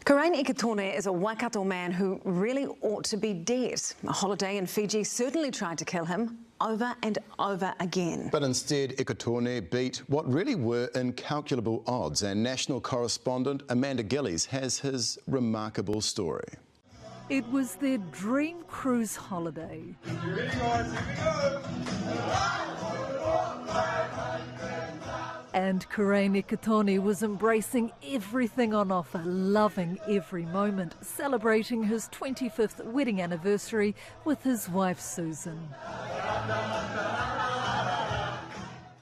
Ikitone is a Waikato man who really ought to be dead. A holiday in Fiji certainly tried to kill him over and over again. But instead, Ikitone beat what really were incalculable odds, and national correspondent Amanda Gillies has his remarkable story. It was their dream cruise holiday. And Ikitone was embracing everything on offer, loving every moment, celebrating his 25th wedding anniversary with his wife Susan.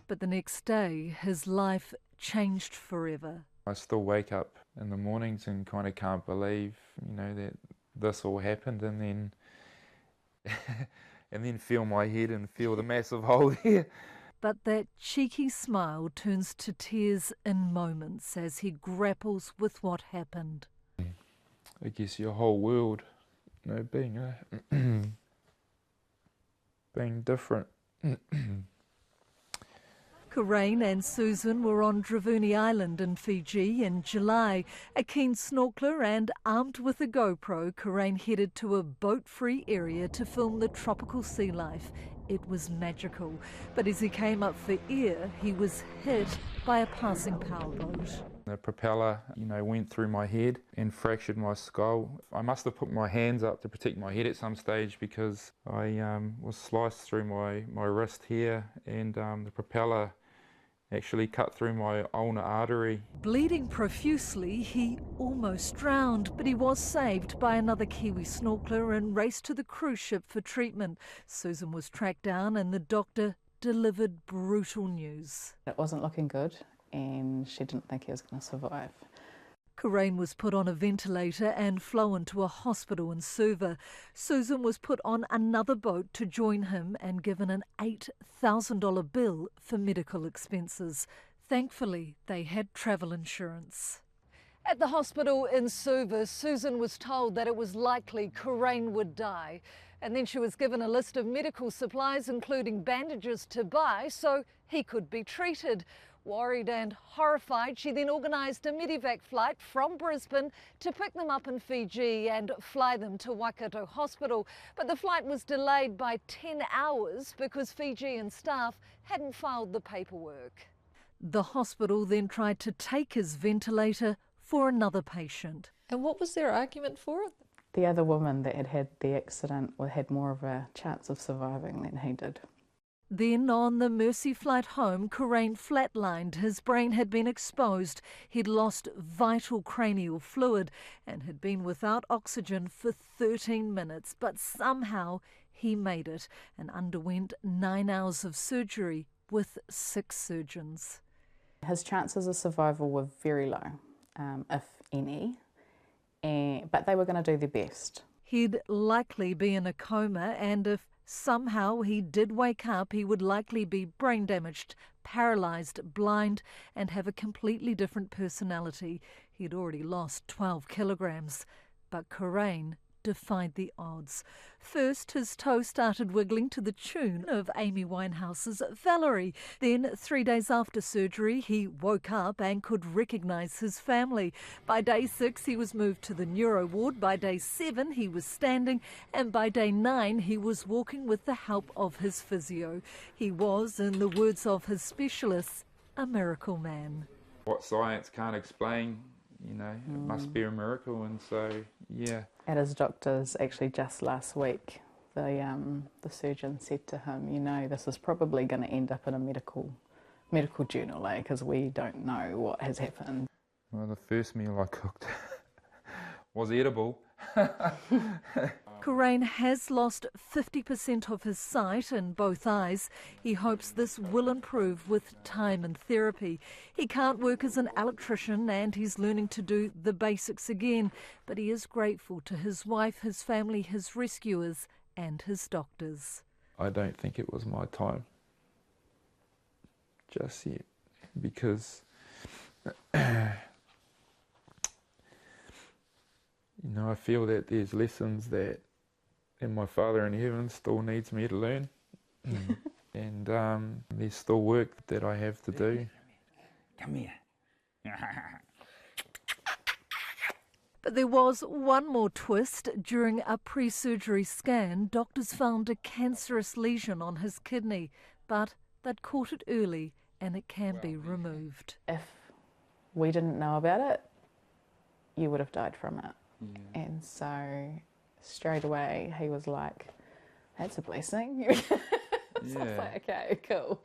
But the next day, his life changed forever. I still wake up in the mornings and kind of can't believe, that this all happened, and then feel my head and feel the massive hole there. But that cheeky smile turns to tears in moments as he grapples with what happened. I guess your whole world, being being different. Karain and Susan were on Dravuni Island in Fiji in July. A keen snorkeler and armed with a GoPro, Karain headed to a boat-free area to film the tropical sea life. It was magical, but as he came up for air, he was hit by a passing powerboat. The propeller, went through my head and fractured my skull. I must have put my hands up to protect my head at some stage because I was sliced through my wrist here, and the propeller actually cut through my ulnar artery. Bleeding profusely, he almost drowned, but he was saved by another Kiwi snorkeler and raced to the cruise ship for treatment. Susan was tracked down and the doctor delivered brutal news. It wasn't looking good and she didn't think he was going to survive. Karain was put on a ventilator and flown to a hospital in Suva. Susan was put on another boat to join him and given an $8,000 bill for medical expenses. Thankfully, they had travel insurance. At the hospital in Suva, Susan was told that it was likely Karain would die. And then she was given a list of medical supplies, including bandages to buy, so he could be treated. Worried and horrified, she then organised a medevac flight from Brisbane to pick them up in Fiji and fly them to Waikato Hospital. But the flight was delayed by 10 hours because Fijian staff hadn't filed the paperwork. The hospital then tried to take his ventilator for another patient. And what was their argument for it? The other woman that had had the accident had more of a chance of surviving than he did. Then on the Mercy flight home, Karain flatlined. His brain had been exposed. He'd lost vital cranial fluid and had been without oxygen for 13 minutes. But somehow he made it and underwent 9 hours of surgery with 6 surgeons. His chances of survival were very low, if any, but they were going to do their best. He'd likely be in a coma, and if somehow he did wake up, he would likely be brain damaged, paralysed, blind, and have a completely different personality. He'd already lost 12 kilograms, but Karain defied the odds. First, his toe started wiggling to the tune of Amy Winehouse's Valerie. Then, 3 days after surgery, he woke up and could recognise his family. By day 6, he was moved to the neuro ward. By day 7, he was standing. And by day 9, he was walking with the help of his physio. He was, in the words of his specialists, a miracle man. What science can't explain, it must be a miracle, and so, yeah. At his doctor's, actually just last week, the surgeon said to him, this is probably going to end up in a medical journal, because we don't know what has happened. Well, the first meal I cooked was edible. Karain has lost 50% of his sight in both eyes. He hopes this will improve with time and therapy. He can't work as an electrician and he's learning to do the basics again, but he is grateful to his wife, his family, his rescuers and his doctors. I don't think it was my time just yet, because I feel that there's lessons that my Father in heaven still needs me to learn. And there's still work that I have to do. Come here. But there was one more twist. During a pre-surgery scan, doctors found a cancerous lesion on his kidney, but they'd caught it early and it can be removed. If we didn't know about it, you would have died from it. Yeah. And so straight away he was like, that's a blessing. So I was like, okay, cool.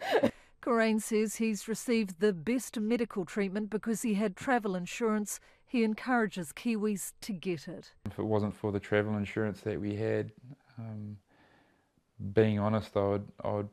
Corain says he's received the best medical treatment because he had travel insurance. He encourages Kiwis to get it. If it wasn't for the travel insurance that we had, being honest, I'd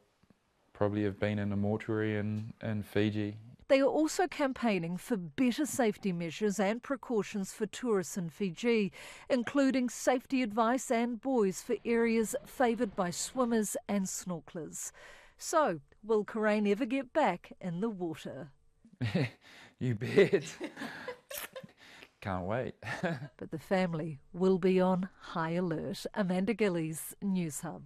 probably have been in a mortuary in Fiji. They are also campaigning for better safety measures and precautions for tourists in Fiji, including safety advice and buoys for areas favoured by swimmers and snorkelers. So, will Corain ever get back in the water? You bet. Can't wait. But the family will be on high alert. Amanda Gillies, Newshub.